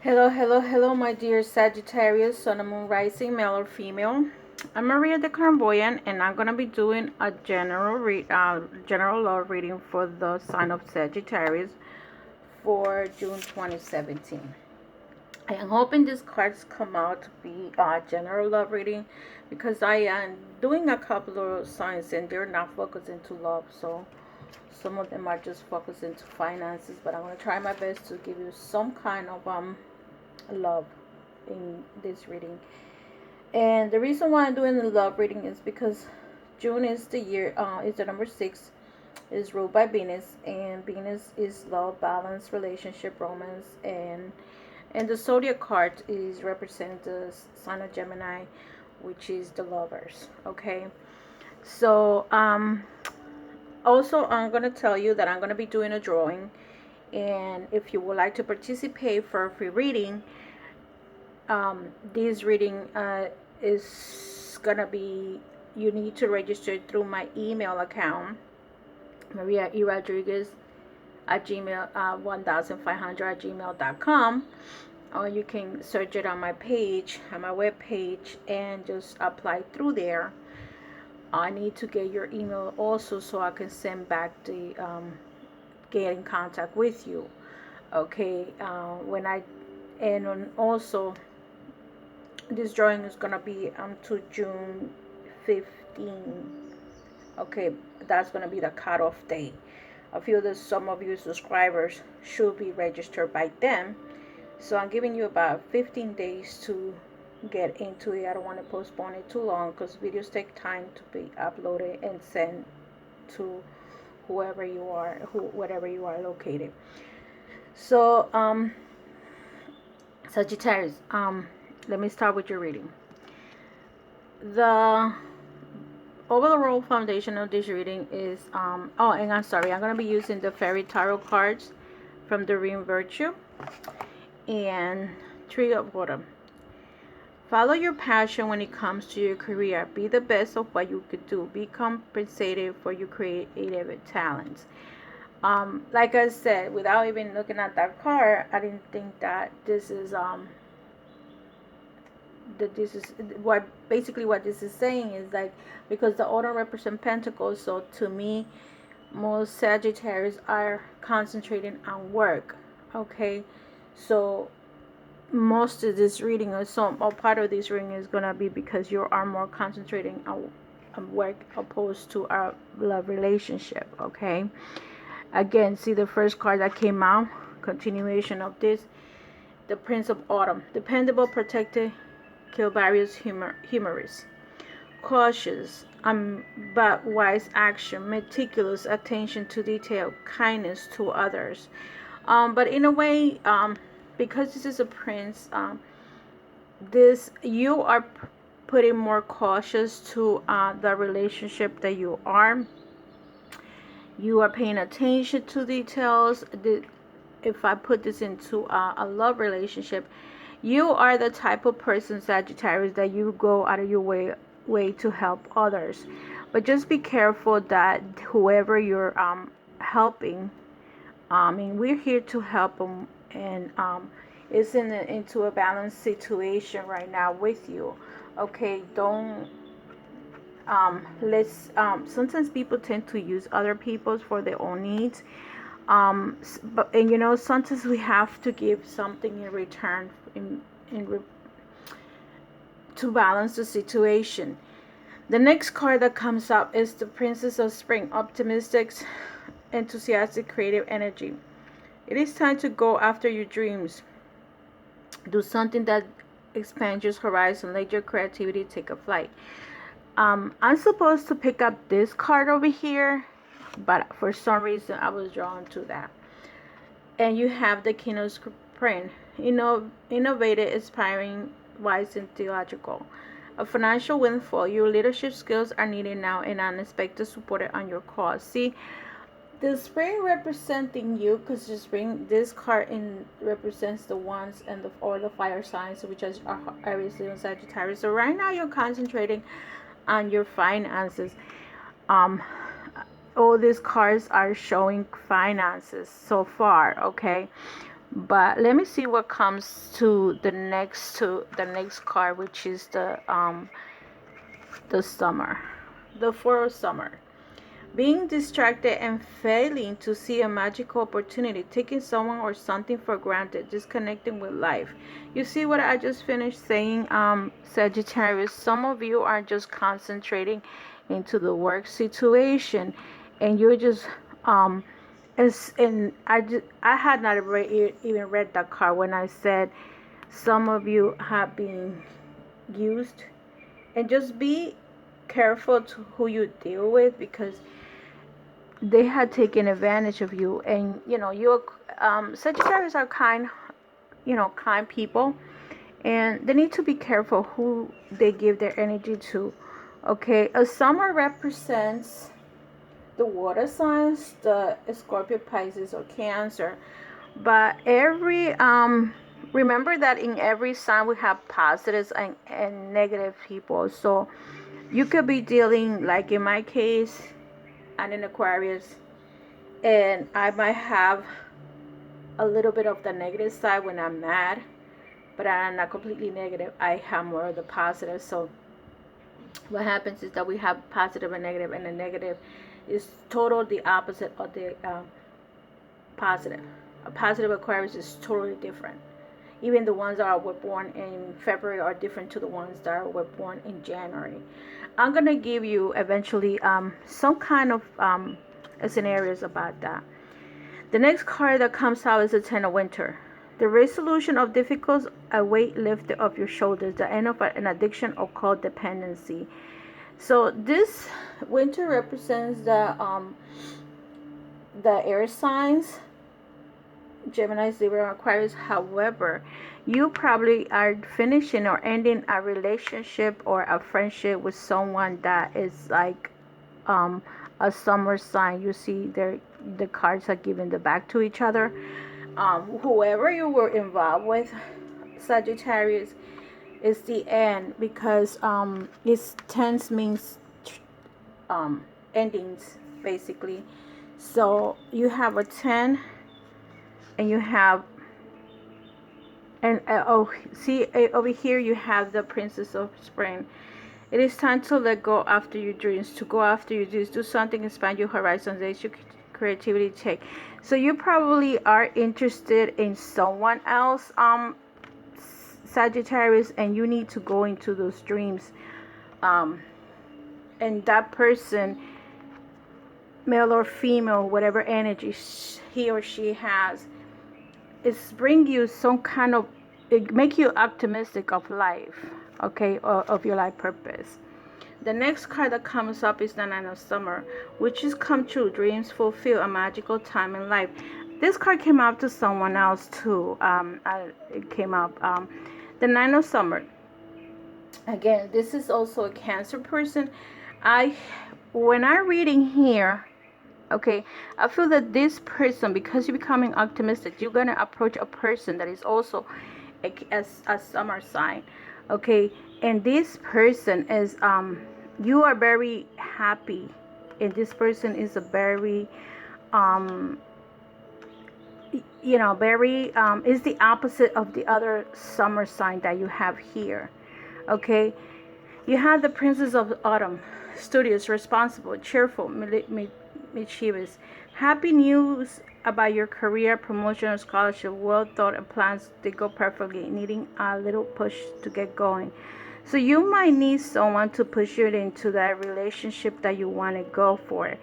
Hello, hello, hello, my dear Sagittarius, Sun and Moon Rising, male or female. I'm Maria the Clairvoyant, and I'm gonna be doing a general love reading for the sign of Sagittarius for June 2017. I am hoping these cards come out to be a general love reading because I am doing a couple of signs and they're not focused into love, so some of them are just focused into finances. But I'm gonna try my best to give you some kind of love in this reading. And the reason why I'm doing the love reading is because June is is the number 6, is ruled by Venus, and Venus is love, balance, relationship, romance, and the zodiac card is represent the sign of Gemini, which is the lovers. Okay, so also I'm gonna tell you that I'm gonna be doing a drawing, and if you would like to participate for a free reading, this reading is gonna be, you need to register through my email account, Maria E. Rodriguez at gmail 1500 at gmail.com, or you can search it on my page, on my web page, and just apply through there. I need to get your email also so I can send back the get in contact with you. Okay, when I and also this drawing is gonna be to June 15. Okay, that's gonna be the cutoff date. I feel that some of you subscribers should be registered by then, so I'm giving you about 15 days to get into it. I don't want to postpone it too long because videos take time to be uploaded and sent to whoever you are, whatever you are located. So Sagittarius, let me start with your reading. The overall foundation of this reading is oh, and I'm sorry, I'm going to be using the fairy tarot cards from the Ring Virtue and Tree of Autumn. Follow your passion when it comes to your career. Be the best of what you could do. Be compensated for your creative talents. Like I said, without even looking at that card, I didn't think that this is what basically what this is saying is like, because the autumn represents pentacles, so to me most Sagittarius are concentrating on work. Okay, so most of this reading or some or part of this reading is gonna be because you are more concentrating on work opposed to our love relationship. Okay, again, see the first card that came out, continuation of this, the Prince of Autumn. Dependable, protected, kill barriers, humorous, cautious, but wise action, meticulous attention to detail, kindness to others. But in a way, because this is a prince, this you are putting more cautious to the relationship that you are. You are paying attention to details. If I put this into a love relationship, you are the type of person, Sagittarius, that you go out of your way to help others. But just be careful that whoever you're helping, and we're here to help them, and it's into a balanced situation right now with you. Okay, don't let's sometimes people tend to use other people's for their own needs, but and sometimes we have to give something in return to balance the situation. The next card that comes up is the Princess of Spring, optimistic, enthusiastic, creative energy. It is time to go after your dreams. Do something that expands your horizon. Let your creativity take a flight. I'm supposed to pick up this card over here, but for some reason I was drawn to that. And you have the King of Spring, innovative, inspiring, wise, and theological. A financial windfall. Your leadership skills are needed now, and unexpected support on your cause. See, the spring representing you, because the spring, this card represents the ones and or the fire signs, which are Aries, Leo, Sagittarius. So right now you're concentrating on your finances. All these cards are showing finances so far. Okay, But let me see what comes to the next card, which is the summer, the four of summer. Being distracted and failing to see a magical opportunity, taking someone or something for granted, disconnecting with life. You see what I just finished saying, Sagittarius? Some of you are just concentrating into the work situation, and you're just and I had not even read that card when I said some of you have been used, and just be careful to who you deal with, because they had taken advantage of you. And you're Sagittarius are kind, kind people, and they need to be careful who they give their energy to. Okay, a summer represents the water signs, the Scorpio, Pisces, or Cancer. But every remember that in every sign we have positives and negative people. So you could be dealing, like in my case, I'm an Aquarius, and I might have a little bit of the negative side when I'm mad, but I'm not completely negative. I have more of the positive. So what happens is that we have positive and negative, and the negative is total the opposite of the positive. A positive Aquarius is totally different. Even the ones that were born in February are different to the ones that were born in January. I'm gonna give you eventually some kind of scenarios about that. The next card that comes out is the Ten of Winter. The resolution of difficulties, a weight lifted off your shoulders, the end of an addiction or codependency. So this winter represents the air signs, Gemini, Libra, Aquarius. However, you probably are finishing or ending a relationship or a friendship with someone that is like a summer sign. You see, the cards are giving the back to each other. Whoever you were involved with, Sagittarius, is the end, because it's tense means endings basically. So you have a 10, and you have, and see, over here you have the Princess of Spring. It is time to let go after your dreams, to go after your dreams, do something, expand your horizons, let your creativity take. So you probably are interested in someone else, Sagittarius, and you need to go into those dreams. And that person, male or female, whatever energy he or she has, is bring you some kind of, it make you optimistic of life, okay, or of your life purpose. The next card that comes up is the Nine of Summer, which is come true, dreams fulfill, a magical time in life. This card came out to someone else too. It came up. The Nine of Summer. Again, this is also a Cancer person. When I'm reading here, okay, I feel that this person, because you're becoming optimistic, you're gonna approach a person that is also a summer sign, okay, and this person is you are very happy, and this person is a very very is the opposite of the other summer sign that you have here, okay. You have the Princess of Autumn, studious, responsible, cheerful, mischievous. Happy news about your career, promotion, or scholarship, well thought and plans, they go perfectly, needing a little push to get going. So you might need someone to push you into that relationship that you want to go for.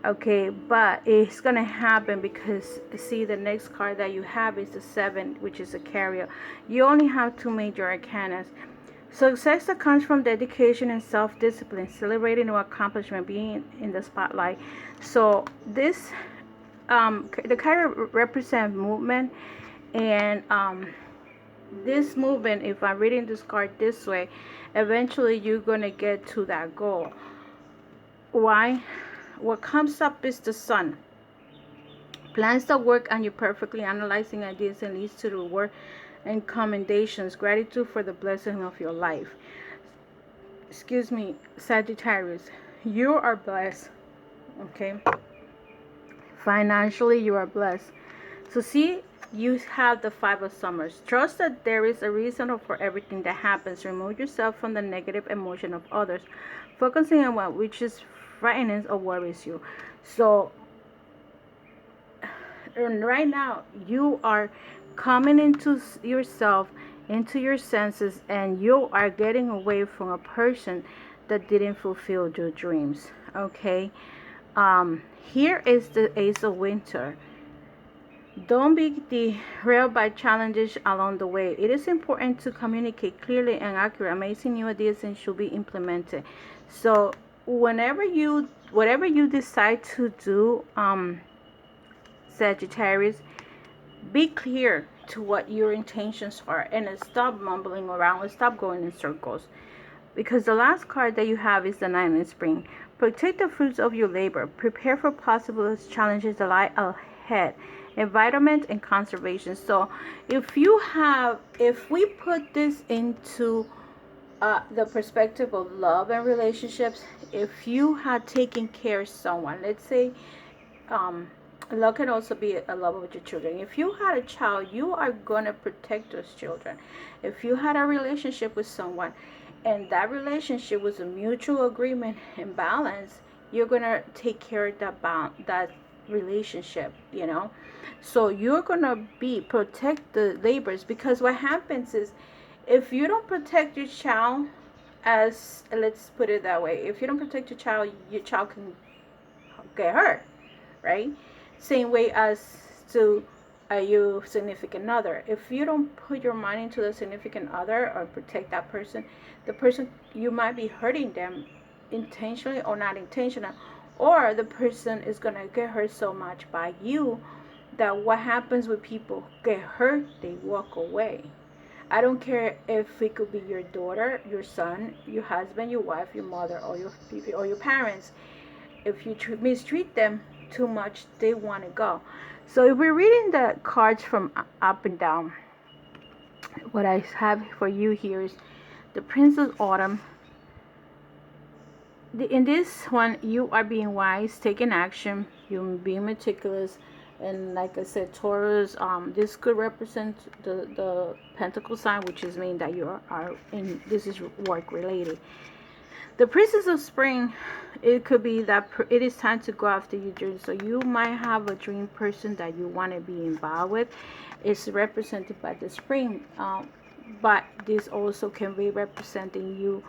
Okay, but it's going to happen because, see, the next card that you have is the 7, which is a carrier. You only have 2 major arcanas. Success that comes from dedication and self-discipline, celebrating your accomplishment, being in the spotlight. So this, the card represents movement, and this movement, if I'm reading this card this way, eventually you're going to get to that goal. Why? What comes up is the Sun. Plans that work on you perfectly, analyzing ideas and leads to the reward and commendations, gratitude for the blessing of your life. Excuse me, Sagittarius, you are blessed, okay? Financially, you are blessed. So see, you have the Five of Summers. Trust that there is a reason for everything that happens. Remove yourself from the negative emotion of others, focusing on what which is frightening or worries you. So right now, you are coming into yourself, into your senses, and you are getting away from a person that didn't fulfill your dreams. Okay. Here is the Ace of Winter. Don't be derailed by challenges along the way. It is important to communicate clearly and accurately. Amazing new ideas and should be implemented. So whatever you decide to do, Sagittarius, be clear to what your intentions are and stop mumbling around and stop going in circles. Because the last card that you have is the Nine of Spring. Protect the fruits of your labor. Prepare for possible challenges that lie ahead. Environment and conservation. So if we put this into the perspective of love and relationships, if you had taken care of someone, let's say, love can also be a love with your children. If you had a child, you are going to protect those children. If you had a relationship with someone and that relationship was a mutual agreement and balance, you're going to take care of that relationship, so you're going to protect the labors, because what happens is, if you don't protect your child, as let's put it that way, if you don't protect your child can get hurt, right? Same way as to your significant other. If you don't put your mind into the significant other or protect that person, the person, you might be hurting them intentionally or not intentional, or the person is going to get hurt so much by you that what happens when people get hurt, they walk away. I don't care if it could be your daughter, your son, your husband, your wife, your mother, or your parents. If you mistreat them too much, they want to go. So if we're reading the cards from up and down, what I have for you here is the Princess Autumn. In this one, you are being wise, taking action, you're being meticulous, and like I said, Taurus, this could represent the Pentacle sign, which is mean that you are in, this is work related. The Princess of Spring, it could be that it is time to go after your dream. So you might have a dream person that you want to be involved with. It's represented by the spring, but this also can be representing you,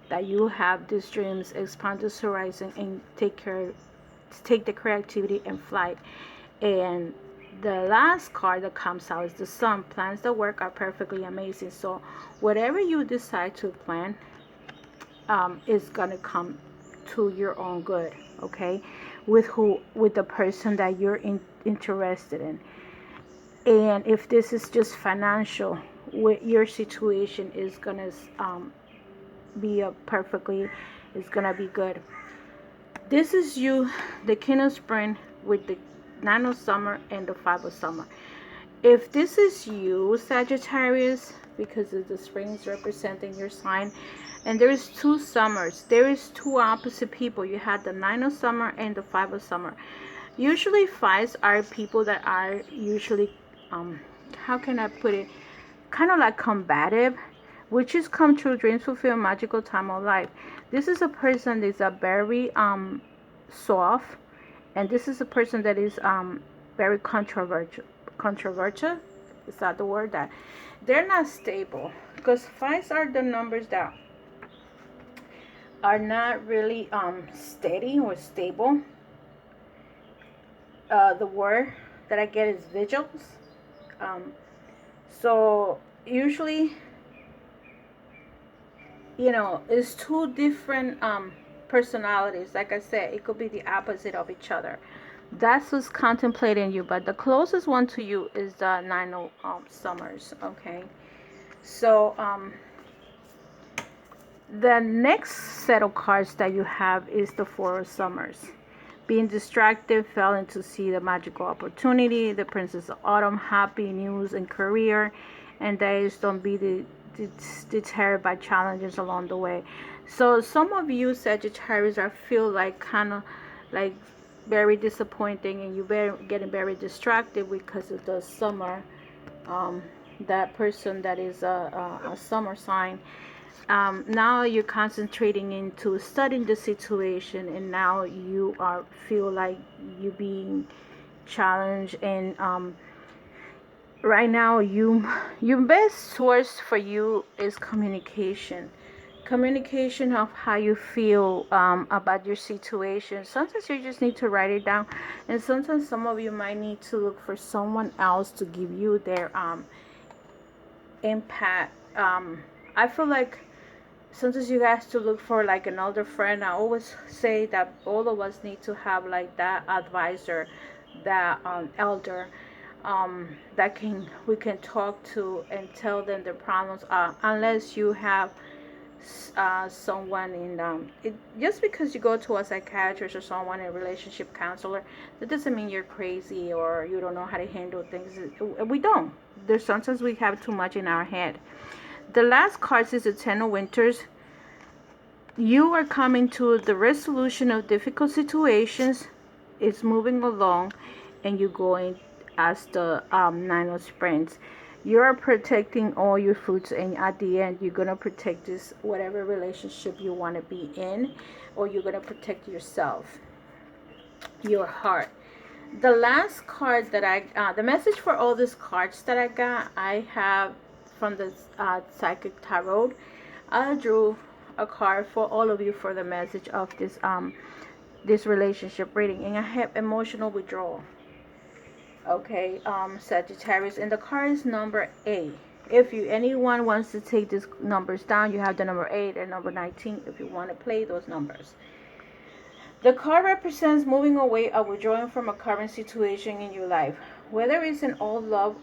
that you have these dreams, expand this horizon, and take the creativity and flight. And the last card that comes out is the Sun. Plans that work are perfectly amazing. So whatever you decide to plan, is gonna come to your own good, okay? With the person that you're interested in. And if this is just financial, with your situation is gonna be it's gonna be good. This is you, the King of Spring, with the Nine of Summer and the Five of Summer. If this is you, Sagittarius, because of the springs representing your sign, and there is two summers, there is two opposite people. You had the Nine of Summer and the Five of Summer. Usually fives are people that are usually, how can I put it, kind of like combative, which is come true, dreams fulfill, magical time of life. This is a person that is a very soft, and this is a person that is very controversial. Is that the word? That they're not stable, because fives are the numbers that are not really steady or stable. The word that I get is vigils. So usually, it's two different personalities. Like I said, it could be the opposite of each other. That's what's contemplating you, but the closest one to you is the Nine of Summers. Okay, so the next set of cards that you have is the Four of Summers. Being distracted, failing to see the magical opportunity. The Princess of Autumn, happy news and career, and days don't be deterred by challenges along the way. So some of you Sagittarius are feel like kind of like very disappointing, and you're getting very distracted because of the summer um, that person that is a summer sign. Now you're concentrating into studying the situation, and now you are feel like you being challenged, and right now your best source for you is communication of how you feel about your situation. Sometimes you just need to write it down, and sometimes some of you might need to look for someone else to give you their impact. I feel like sometimes you guys to look for like an older friend. I always say that all of us need to have like that advisor, that elder, that can we can talk to and tell them the problems. Unless you have someone in just because you go to a psychiatrist or someone, a relationship counselor, that doesn't mean you're crazy or you don't know how to handle things. We don't. There's sometimes we have too much in our head. The last card is the Ten of Winters. You are coming to the resolution of difficult situations. It's moving along, and you're going as the Nine of Springs. You're protecting all your fruits, and at the end, you're gonna protect this whatever relationship you want to be in, or you're gonna protect yourself, your heart. The last card that the message for all these cards that I got, I have from the Psychic Tarot. I drew a card for all of you for the message of this relationship reading, and I have emotional withdrawal. Okay, Sagittarius, and the card is number 8. If you anyone wants to take these numbers down, you have the number 8 and number 19 if you want to play those numbers. The card represents moving away or withdrawing from a current situation in your life, whether it's an old love,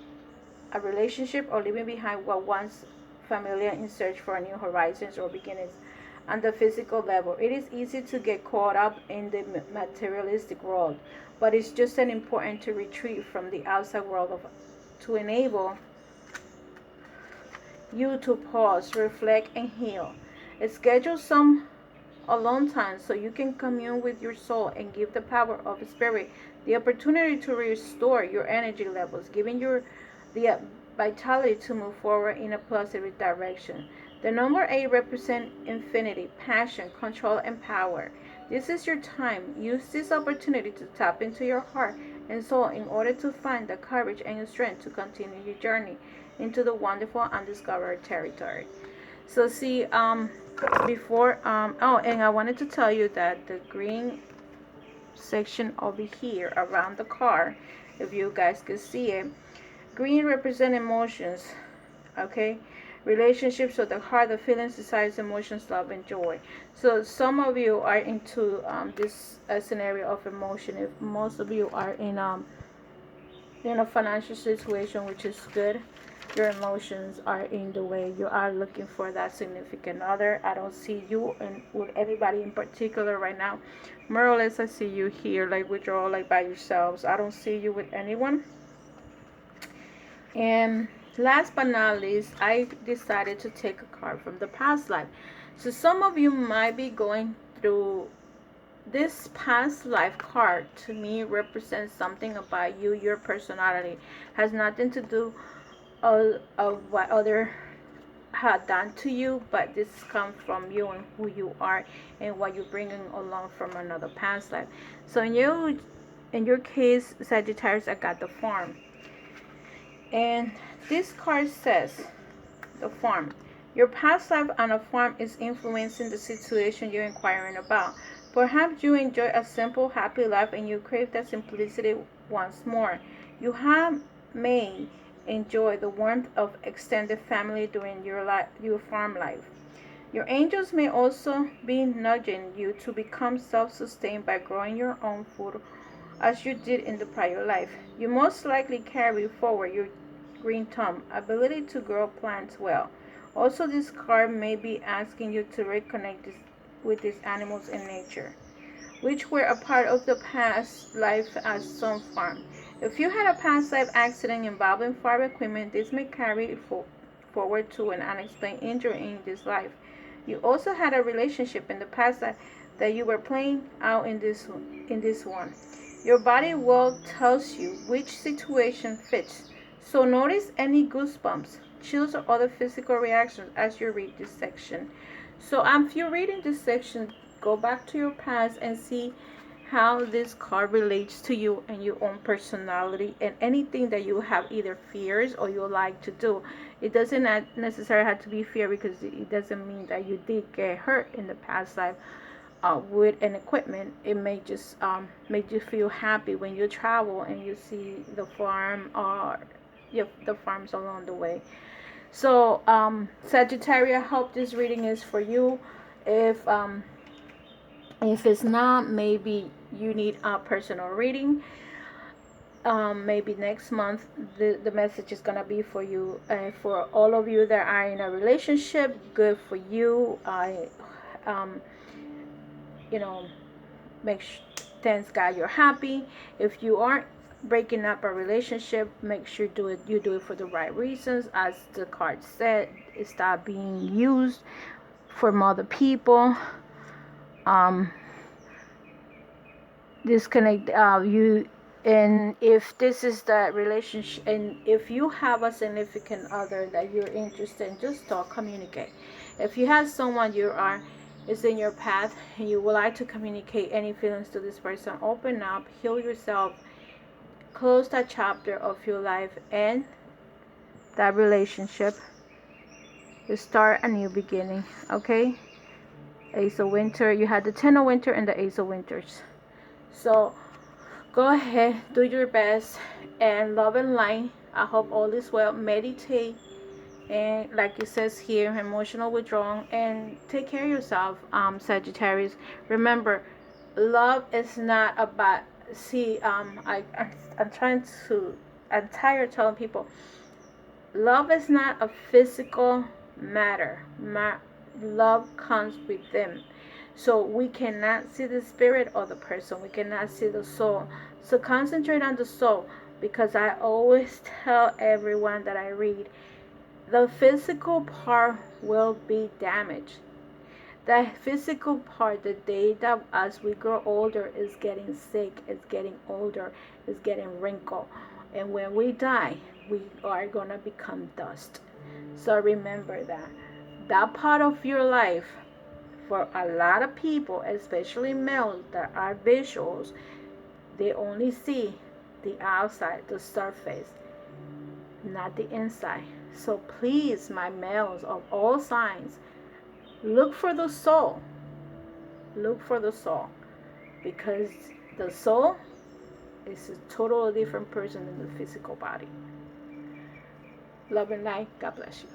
a relationship, or leaving behind what once familiar in search for new horizons or beginnings. On the physical level, it is easy to get caught up in the materialistic world, but it's just as important to retreat from the outside world to enable you to pause, reflect, and heal. Schedule some alone time so you can commune with your soul and give the power of spirit the opportunity to restore your energy levels, giving you the vitality to move forward in a positive direction. The number 8 represents infinity, passion, control, and power. This is your time. Use this opportunity to tap into your heart and soul in order to find the courage and strength to continue your journey into the wonderful undiscovered territory. So see, before oh, and I wanted to tell you that the green section over here around the car, if you guys can see it, green represent emotions. Okay, relationships of the heart, the feelings, desires, emotions, love, and joy. So some of you are into this scenario of emotion. If most of you are in a financial situation, which is good, your emotions are in the way. You are looking for that significant other. I don't see you and with anybody in particular right now. More or less, I see you here, like withdraw, like by yourselves. I don't see you with anyone. And last but not least, I decided to take a card from the past life. So some of you might be going through this past life card. To me represents something about you, your personality. Has nothing to do of what other had done to you, but this comes from you and who you are and what you're bringing along from another past life. So in your case, Sagittarius, I got the farm. And this card says, the farm. Your past life on a farm is influencing the situation you're inquiring about. Perhaps you enjoy a simple, happy life and you crave that simplicity once more. You may enjoy the warmth of extended family during your farm life. Your angels may also be nudging you to become self-sustained by growing your own food as you did in the prior life. You most likely carry forward your green thumb ability to grow plants well. Also, this card may be asking you to reconnect with these animals in nature, which were a part of the past life as some farm. If you had a past life accident involving farm equipment, this may carry forward to an unexplained injury in this life. You also had a relationship in the past that you were playing out in this one. Your body well tells you which situation fits So notice any goosebumps, chills, or other physical reactions as you read this section. So if you're reading this section, go back to your past and see how this card relates to you and your own personality and anything that you have either fears or you like to do. It doesn't necessarily have to be fear, because it doesn't mean that you did get hurt in the past life with an equipment. It may just make you feel happy when you travel and you see the farm or the farms along the way. So Sagittarius, I hope this reading is for you. If it's not, maybe you need a personal reading. Maybe next month the message is gonna be for you. For all of you that are in a relationship, good for you. I you know make thanks God you're happy. If you aren't breaking up a relationship, make sure you do it for the right reasons. As the card said, stop being used from other people. um Disconnect you. And if this is the relationship, and if you have a significant other that you're interested in, just talk, communicate. If you have someone you are is in your path and you would like to communicate any feelings to this person, open up, heal yourself, close that chapter of your life and that relationship, start a new beginning. Okay, Ace of Winter, you had the Ten of Winter and the Ace of Winters. So go ahead, do your best, and love and light. I hope all is well. Meditate, and like it says here, emotional withdrawal, and take care of yourself, Sagittarius. Remember, love is not about. See, I'm trying to. I'm tired of telling people, love is not a physical matter. Love comes with them. So we cannot see the spirit of the person. We cannot see the soul. So concentrate on the soul, because I always tell everyone that I read, the physical part will be damaged. The physical part, the day that as we grow older, is getting sick, is getting older, is getting wrinkled. And when we die, we are going to become dust. So remember that. That part of your life, for a lot of people, especially males that are visuals, they only see the outside, the surface, not the inside. So please, my males of all signs, look for the soul. Look for the soul. Because the soul is a totally different person than the physical body. Love and light. God bless you.